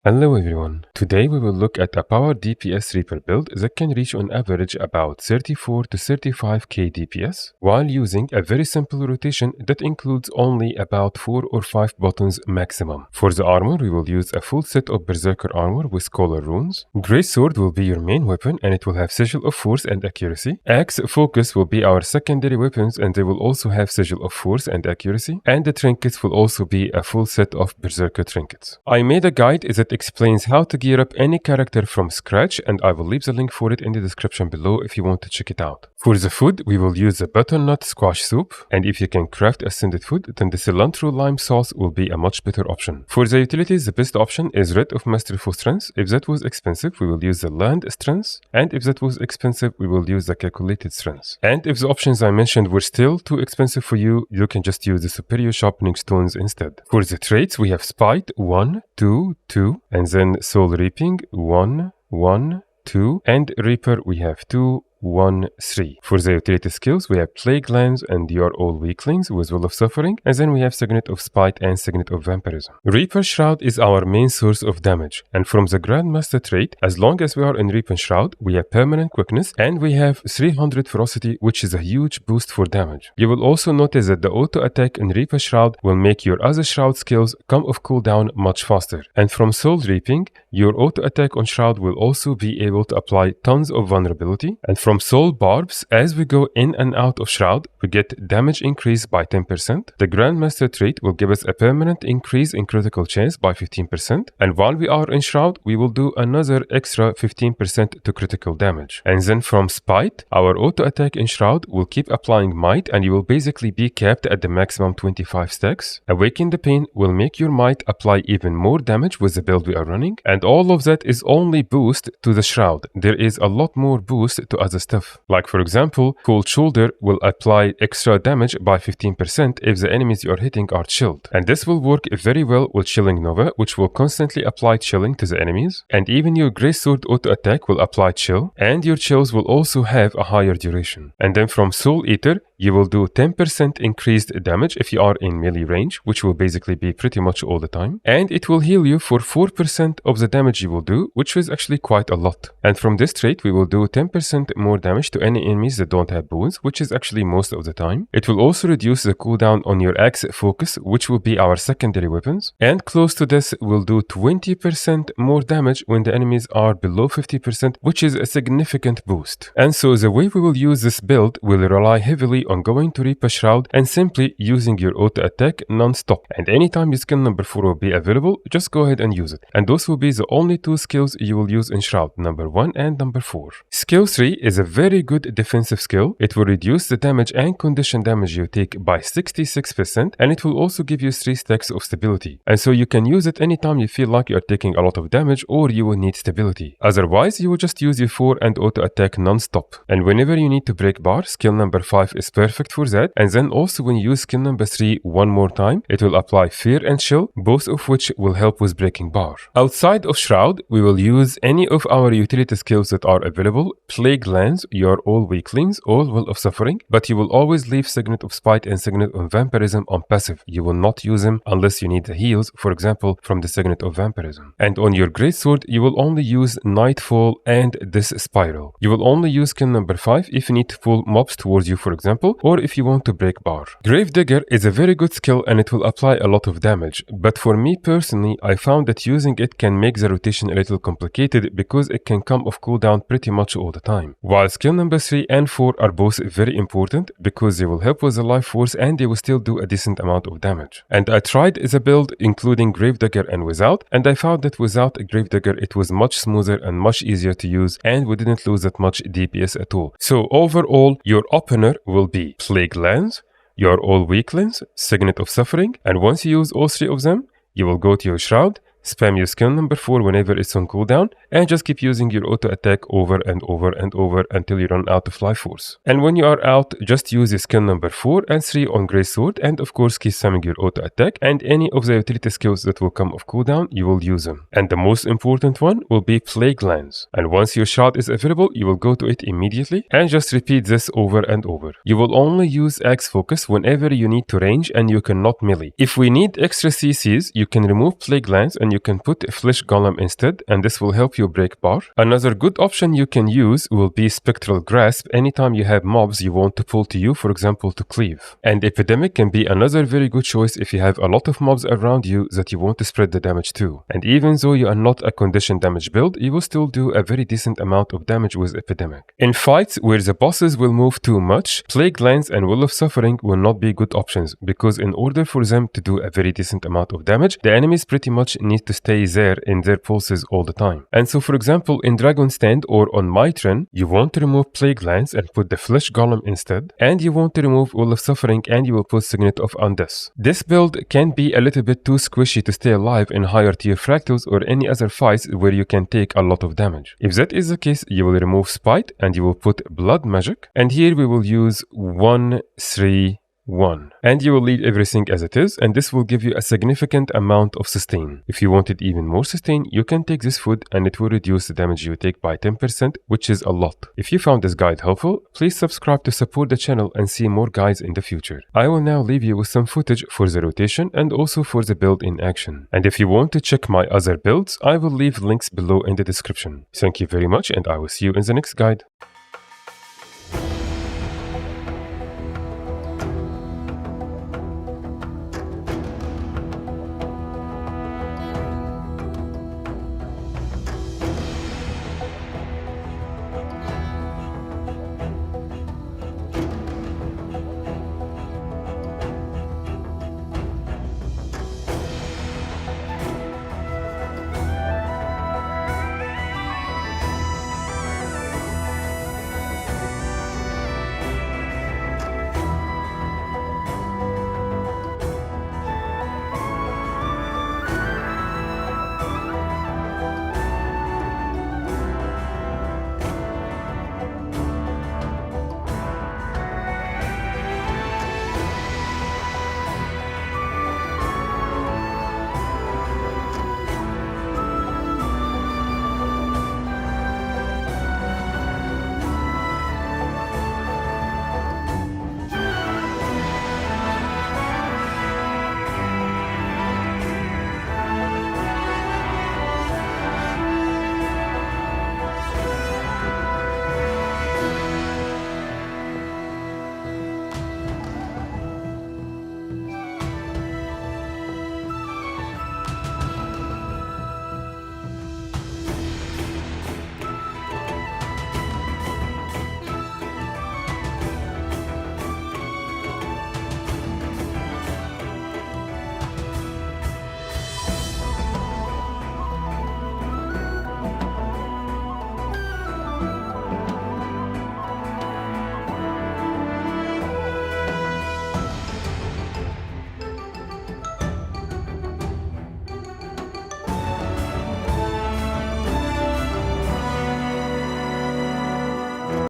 Hello everyone, today we will look at a power DPS Reaper build that can reach on average about 34 to 35k DPS while using a very simple rotation that includes only about 4 or 5 buttons maximum. For the armor we will use a full set of Berserker armor with Scholar runes. Great Sword will be your main weapon and it will have Sigil of Force and Accuracy. Axe Focus will be our secondary weapons and they will also have Sigil of Force and Accuracy. And the trinkets will also be a full set of Berserker trinkets. I made a guide that explains how to gear up any character from scratch and I will leave the link for it in the description below if you want to check it out. For the food, we will use the butternut squash soup, and if you can craft ascended food, then the cilantro lime sauce will be a much better option. For the utilities, the best option is Red of Masterful Strength. If that was expensive, we will use the Land Strength, and if that was expensive, we will use the Calculated Strength. And if the options I mentioned were still too expensive for you, you can just use the Superior Sharpening Stones instead. For the traits, we have Spite 1, 2, 2, and then Soul Reaping 1, 1, 2, and Reaper we have 2, 1, 3. For the utility skills, we have Plague Lands and Your All Weaklings with Will of Suffering, and then we have Signet of Spite and Signet of Vampirism. Reaper Shroud is our main source of damage, and from the Grandmaster trait, as long as we are in Reaper Shroud, we have Permanent Quickness, and we have 300 Ferocity, which is a huge boost for damage. You will also notice that the auto attack in Reaper Shroud will make your other Shroud skills come off cooldown much faster. And from Soul Reaping, your auto attack on Shroud will also be able to apply tons of vulnerability, and from Soul Barbs, as we go in and out of Shroud, we get damage increase by 10%. The Grandmaster trait will give us a permanent increase in critical chance by 15%. And while we are in Shroud, we will do another extra 15% to critical damage. And then from Spite, our auto attack in Shroud will keep applying Might and you will basically be capped at the maximum 25 stacks. Awaken the Pain will make your Might apply even more damage with the build we are running. And all of that is only boost to the Shroud. There is a lot more boost to other stuff. Like for example, Cold Shoulder will apply extra damage by 15% if the enemies you are hitting are chilled. And this will work very well with Chilling Nova, which will constantly apply chilling to the enemies. And even your Grey Sword auto attack will apply chill, and your chills will also have a higher duration. And then from Soul Eater, you will do 10% increased damage if you are in melee range, which will basically be pretty much all the time. And it will heal you for 4% of the damage you will do, which is actually quite a lot. And from this trait, we will do 10% more damage to any enemies that don't have boons, which is actually most of the time. It will also reduce the cooldown on your Axe Focus, which will be our secondary weapons. And close to this, will do 20% more damage when the enemies are below 50%, which is a significant boost. And so the way we will use this build will rely heavily on going to Reaper Shroud and simply using your auto attack non-stop. And anytime your skill number 4 will be available, just go ahead and use it. And those will be the only two skills you will use in Shroud, number 1 and number 4. Skill 3 is a very good defensive skill. It will reduce the damage and condition damage you take by 66%, and it will also give you 3 stacks of stability. And so you can use it anytime you feel like you are taking a lot of damage or you will need stability. Otherwise, you will just use your 4 and auto attack non-stop. And whenever you need to break bar, skill number 5 is perfect for that. And then also when you use skill number 3 one more time, it will apply Fear and Chill, both of which will help with breaking bar. Outside of Shroud, we will use any of our utility skills that are available. Plague Lands, Your All Weaklings, All Will of Suffering, but you will always leave Signet of Spite and Signet of Vampirism on passive. You will not use them unless you need the heals, for example, from the Signet of Vampirism. And on your Great Sword, you will only use Nightfall and this Spiral. You will only use skill number 5 if you need to pull mobs towards you, for example, or if you want to break bar. Gravedigger is a very good skill and it will apply a lot of damage, but for me personally, I found that using it can make the rotation a little complicated because it can come off cooldown pretty much all the time. While skill number 3 and 4 are both very important because they will help with the life force and they will still do a decent amount of damage. And I tried the build including Gravedigger and without, and I found that without a Gravedigger it was much smoother and much easier to use and we didn't lose that much DPS at all. So overall, your opener will be Plague Lands, Your All Weaklings, Signet of Suffering, and once you use all 3 of them, you will go to your Shroud, spam your skill number 4 whenever it's on cooldown, and just keep using your auto attack over and over and over until you run out of life force. And when you are out, just use your skill number 4 and 3 on Grey Sword, and of course keep spamming your auto attack, and any of the utility skills that will come off cooldown, you will use them. And the most important one will be Plague Lands. And once your shot is available, you will go to it immediately, and just repeat this over and over. You will only use Axe Focus whenever you need to range and you cannot melee. If we need extra CCs, you can remove Plague Lands and then you can put Flesh Golem instead, and this will help you break bar. Another good option you can use will be Spectral Grasp anytime you have mobs you want to pull to you, for example to cleave. And Epidemic can be another very good choice if you have a lot of mobs around you that you want to spread the damage to. And even though you are not a condition damage build, you will still do a very decent amount of damage with Epidemic. In fights where the bosses will move too much, Plague Lance and Will of Suffering will not be good options, because in order for them to do a very decent amount of damage, the enemies pretty much need to stay there in their pulses all the time. And so for example in Dragon Stand or on Mitron, you want to remove Plague Lance and put the Flesh Golem instead, and you want to remove Will of Suffering and you will put Signet of Undeath. This build can be a little bit too squishy to stay alive in higher tier Fractals or any other fights where you can take a lot of damage. If that is the case, you will remove Spite and you will put Blood Magic, and here we will use 1, 3, 1. And you will leave everything as it is, and this will give you a significant amount of sustain. If you wanted even more sustain, you can take this food and it will reduce the damage you take by 10%, which is a lot. If you found this guide helpful, please subscribe to support the channel and see more guides in the future. I will now leave you with some footage for the rotation and also for the build in action. And if you want to check my other builds, I will leave links below in the description. Thank you very much, and I will see you in the next guide.